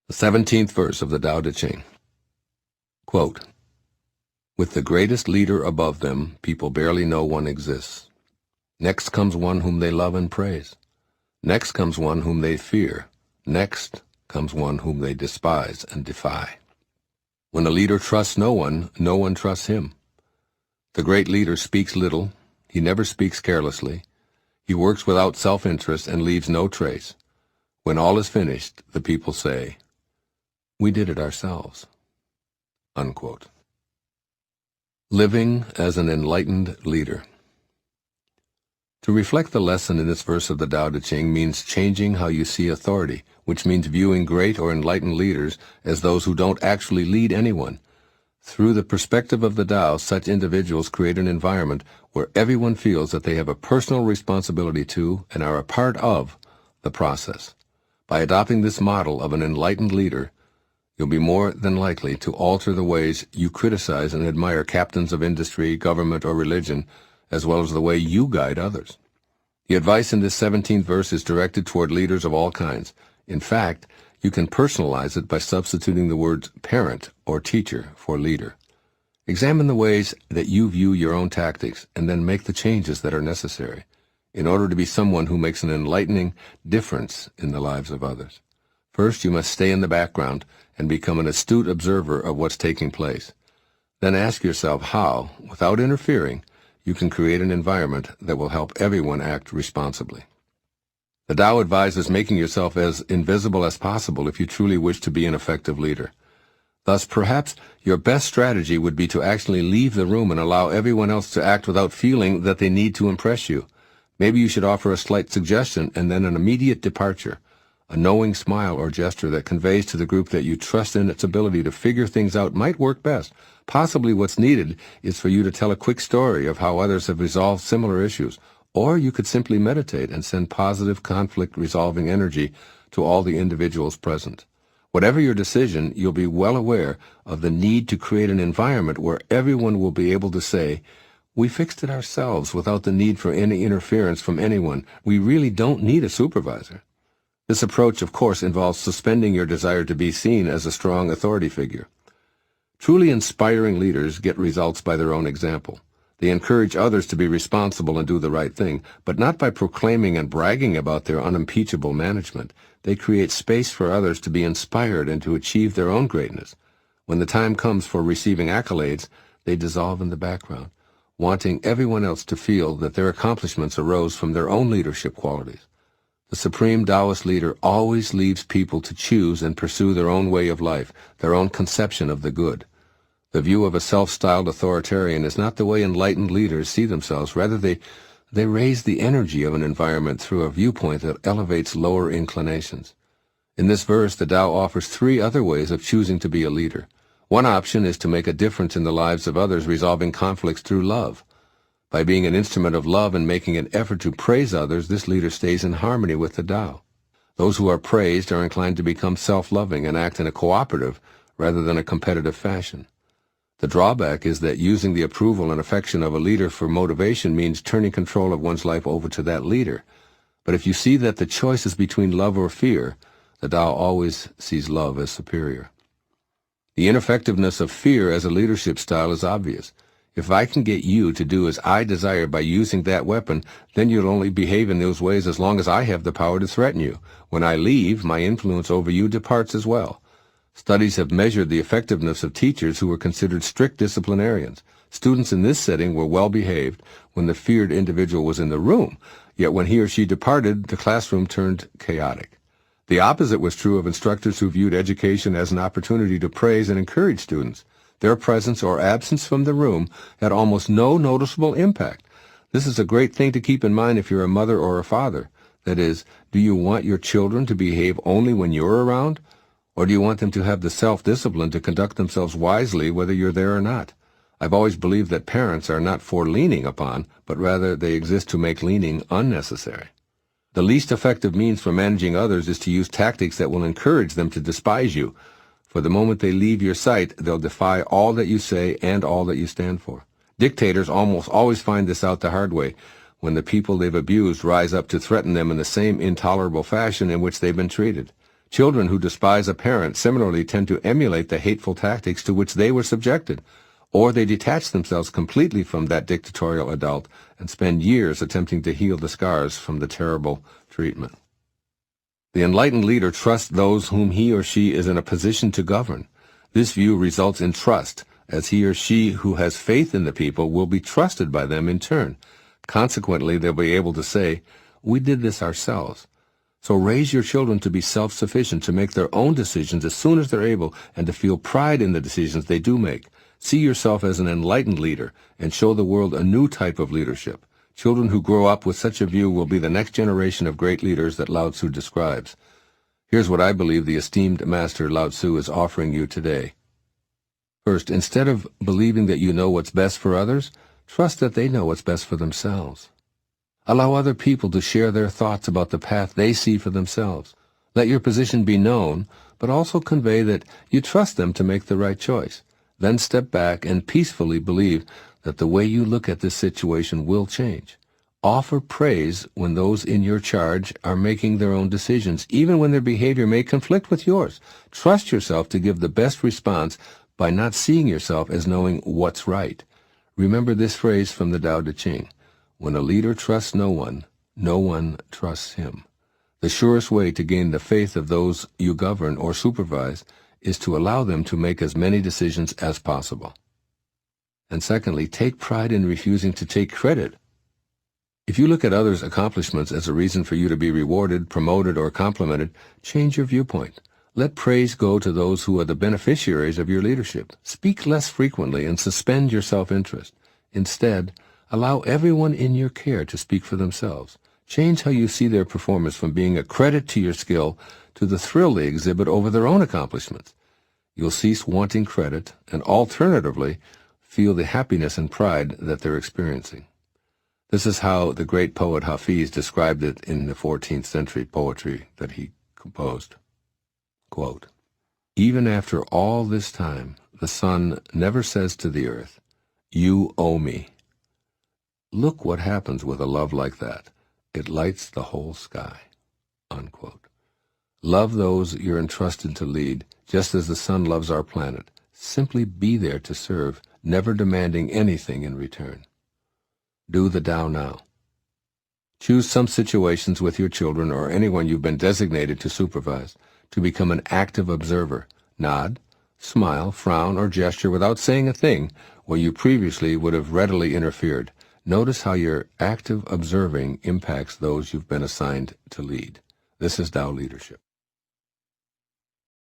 The 17th verse of the Tao Te Ching. Quote, "With the greatest leader above them, people barely know one exists. Next comes one whom they love and praise. Next comes one whom they fear. Next comes one whom they despise and defy. When a leader trusts no one trusts him. The great leader speaks little. He never speaks carelessly. He works without self-interest and leaves no trace. When all is finished, the people say, 'We did it ourselves.'" Unquote. Living as an enlightened leader. To reflect the lesson in this verse of the Tao Te Ching means changing how you see authority, which means viewing great or enlightened leaders as those who don't actually lead anyone. Through the perspective of the Tao, such individuals create an environment where everyone feels that they have a personal responsibility to and are a part of the process. By adopting this model of an enlightened leader, you'll be more than likely to alter the ways you criticize and admire captains of industry, government, or religion, as well as the way you guide others. The advice in this 17th verse is directed toward leaders of all kinds. In fact, you can personalize it by substituting the words parent or teacher for leader. Examine the ways that you view your own tactics and then make the changes that are necessary in order to be someone who makes an enlightening difference in the lives of others. First, you must stay in the background and become an astute observer of what's taking place. Then ask yourself how, without interfering, you can create an environment that will help everyone act responsibly. The Tao advises making yourself as invisible as possible if you truly wish to be an effective leader. Thus, perhaps your best strategy would be to actually leave the room and allow everyone else to act without feeling that they need to impress you. Maybe you should offer a slight suggestion and then an immediate departure. A knowing smile or gesture that conveys to the group that you trust in its ability to figure things out might work best. Possibly what's needed is for you to tell a quick story of how others have resolved similar issues, or you could simply meditate and send positive conflict-resolving energy to all the individuals present. Whatever your decision, you'll be well aware of the need to create an environment where everyone will be able to say, "We fixed it ourselves without the need for any interference from anyone. We really don't need a supervisor." This approach, of course, involves suspending your desire to be seen as a strong authority figure. Truly inspiring leaders get results by their own example. They encourage others to be responsible and do the right thing, but not by proclaiming and bragging about their unimpeachable management. They create space for others to be inspired and to achieve their own greatness. When the time comes for receiving accolades, they dissolve in the background, wanting everyone else to feel that their accomplishments arose from their own leadership qualities. The supreme Taoist leader always leaves people to choose and pursue their own way of life, their own conception of the good. The view of a self-styled authoritarian is not the way enlightened leaders see themselves. Rather, they raise the energy of an environment through a viewpoint that elevates lower inclinations. In this verse, the Tao offers 3 other ways of choosing to be a leader. One option is to make a difference in the lives of others, resolving conflicts through love. By being an instrument of love and making an effort to praise others, this leader stays in harmony with the Tao. Those who are praised are inclined to become self-loving and act in a cooperative rather than a competitive fashion. The drawback is that using the approval and affection of a leader for motivation means turning control of one's life over to that leader. But if you see that the choice is between love or fear, the Tao always sees love as superior. The ineffectiveness of fear as a leadership style is obvious. If I can get you to do as I desire by using that weapon, then you'll only behave in those ways as long as I have the power to threaten you. When I leave, my influence over you departs as well. Studies have measured the effectiveness of teachers who were considered strict disciplinarians. Students in this setting were well behaved when the feared individual was in the room, yet when he or she departed, the classroom turned chaotic. The opposite was true of instructors who viewed education as an opportunity to praise and encourage students. Their presence or absence from the room had almost no noticeable impact. This is a great thing to keep in mind if you're a mother or a father. That is, do you want your children to behave only when you're around? Or do you want them to have the self-discipline to conduct themselves wisely whether you're there or not? I've always believed that parents are not for leaning upon, but rather they exist to make leaning unnecessary. The least effective means for managing others is to use tactics that will encourage them to despise you. For the moment they leave your sight, they'll defy all that you say and all that you stand for. Dictators almost always find this out the hard way, when the people they've abused rise up to threaten them in the same intolerable fashion in which they've been treated. Children who despise a parent similarly tend to emulate the hateful tactics to which they were subjected, or they detach themselves completely from that dictatorial adult and spend years attempting to heal the scars from the terrible treatment. The enlightened leader trusts those whom he or she is in a position to govern. This view results in trust, as he or she who has faith in the people will be trusted by them in turn. Consequently, they'll be able to say, "We did this ourselves." So raise your children to be self-sufficient, to make their own decisions as soon as they're able, and to feel pride in the decisions they do make. See yourself as an enlightened leader and show the world a new type of leadership. Children who grow up with such a view will be the next generation of great leaders that Lao Tzu describes. Here's what I believe the esteemed master Lao Tzu is offering you today. First, instead of believing that you know what's best for others, trust that they know what's best for themselves. Allow other people to share their thoughts about the path they see for themselves. Let your position be known, but also convey that you trust them to make the right choice. Then step back and peacefully believe that the way you look at this situation will change. Offer praise when those in your charge are making their own decisions, even when their behavior may conflict with yours. Trust yourself to give the best response by not seeing yourself as knowing what's right. Remember this phrase from the Tao Te Ching: when a leader trusts no one trusts him. The surest way to gain the faith of those you govern or supervise is to allow them to make as many decisions as possible. And secondly, take pride in refusing to take credit. If you look at others' accomplishments as a reason for you to be rewarded, promoted, or complimented, change your viewpoint. Let praise go to those who are the beneficiaries of your leadership. Speak less frequently and suspend your self-interest. Instead, allow everyone in your care to speak for themselves. Change how you see their performance from being a credit to your skill to the thrill they exhibit over their own accomplishments. You'll cease wanting credit and, alternatively, feel the happiness and pride that they're experiencing. This is how the great poet Hafiz described it in the 14th century poetry that he composed. Quote, "Even after all this time, the sun never says to the earth, 'You owe me.' Look what happens with a love like that. It lights the whole sky." Unquote. Love those you're entrusted to lead, just as the sun loves our planet. Simply be there to serve, never demanding anything in return. Do the Tao now. Choose some situations with your children or anyone you've been designated to supervise to become an active observer. Nod, smile, frown, or gesture without saying a thing where you previously would have readily interfered. Notice how your active observing impacts those you've been assigned to lead. This is Tao leadership.